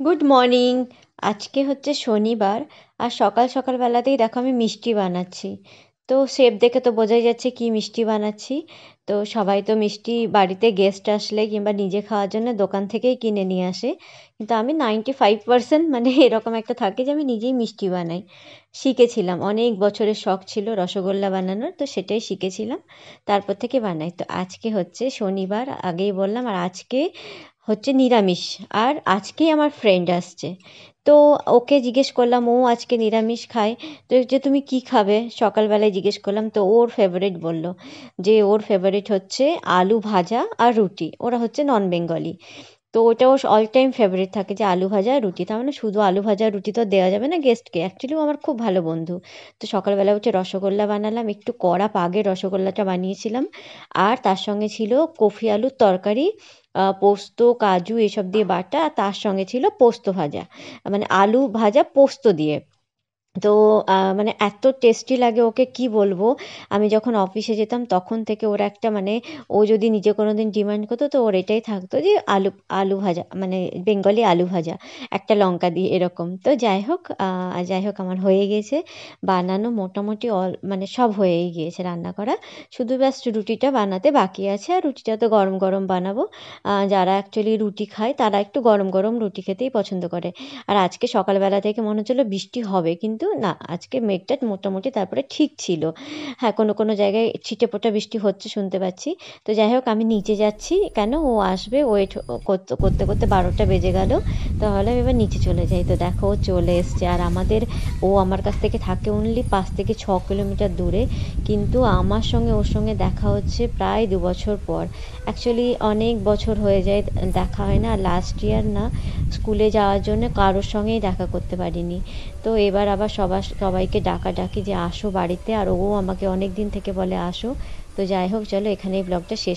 Good morning. আজকে হচ্ছে শনিবার, আর সকাল সকালবেলাতেই দেখো আমি মিষ্টি বানাচ্ছি। তো শেপ দেখে তো বোঝাই যাচ্ছে কি মিষ্টি বানাচ্ছি। তো সবাই তো মিষ্টি বাড়িতে গেস্ট আসলে কিংবা নিজে খাওয়ার জন্য দোকান থেকেই কিনে নিয়ে আসে, কিন্তু আমি 95% মানে এরকম একটা থাকে যে আমি নিজেই মিষ্টি বানাই। শিখেছিলাম, অনেক বছরের শখ ছিল রসগোল্লা বানানোর, তো সেটাই শিখেছিলাম, তারপর থেকে বানাই। তো আজকে হচ্ছে শনিবার, আগেই বললাম, আর আজকে হচ্ছে নিরামিষ। আর আজকেই আমার ফ্রেন্ড আসছে, তো ওকে জিজ্ঞেস করলাম ও আজকে নিরামিষ খায়। তো যে তুমি কি খাবে সকালবেলায় জিজ্ঞেস করলাম, তো ওর ফেভারিট বলল যে ওর ফেভারিট হচ্ছে আলু ভাজা আর রুটি। ওরা হচ্ছে নন বেঙ্গলি, তো ওটা ওর অল টাইম ফেভারিট থাকে যে আলু ভাজা আর রুটি। তার মানে শুধু আলু ভাজা আর রুটি তো দেওয়া যাবে না গেস্টকে, অ্যাকচুয়ালি ও আমার খুব ভালো বন্ধু। তো সকালবেলা উঠে রসগোল্লা বানালাম, একটু কড়া পাগের রসগোল্লাটা বানিয়েছিলাম। আর তার সঙ্গে ছিল কফি আলুর তরকারি, পোস্ত কাজু এসব দিয়ে বাটা, আর তার সঙ্গে ছিল পোস্ত ভাজা, মানে আলু ভাজা পোস্ত দিয়ে। তো মানে এত টেস্টি লাগে, ওকে কি বলবো। আমি যখন অফিসে যেতাম তখন থেকে ওর একটা মানে, ও যদি নিজে কোনো দিন ডিমান্ড করতো তো ওর এটাই থাকতো যে আলু আলু ভাজা, মানে বেঙ্গলি আলু ভাজা একটা লঙ্কা দিয়ে এরকম। তো যাই হোক আমার হয়ে গেছে বানানো মোটামুটি, মানে সব হয়েই গিয়েছে রান্না করা। শুধু ব্যাস রুটিটা বানাতে বাকি আছে, আর রুটিটা তো গরম গরম বানাবো। যারা অ্যাকচুয়ালি রুটি খায় তারা একটু গরম গরম রুটি খেতেই পছন্দ করে। আর আজকে সকালবেলা থেকে মনে হচ্ছিলো বৃষ্টি হবে, কিন্তু না, আজকে মেঘটা মোটামুটি তারপরে ঠিক ছিল। হ্যাঁ, কোনো কোনো জায়গায় ছিটেফোঁটা বৃষ্টি হচ্ছে শুনতে পাচ্ছি। তো যাই হোক আমি নিচে যাচ্ছি, কেন ও আসবে, ওয়েট করতে করতে করতে 12টা বেজে গেল। তাহলে আমি এবার নিচে চলে যাই। তো দেখো ও চলে এসছে, আর ও আমার কাছ থেকে থাকে অনলি 5 থেকে 6 কিলোমিটার দূরে, কিন্তু আমার সঙ্গে ওর সঙ্গে দেখা হচ্ছে প্রায় 2 বছর পর। অ্যাকচুয়ালি অনেক বছর হয়ে যায় দেখা হয় না। লাস্ট ইয়ার না, স্কুলে যাওয়ার জন্য কারোর সঙ্গেই দেখা করতে পারিনি। তো এবার আবার সবাইকে ডাকাডাকি যে আসো বাড়িতে, আর ও আমাকে অনেক দিন থেকে বলে আসো। তো যাই হোক, চলো এখানেই ব্লগটা শেষ।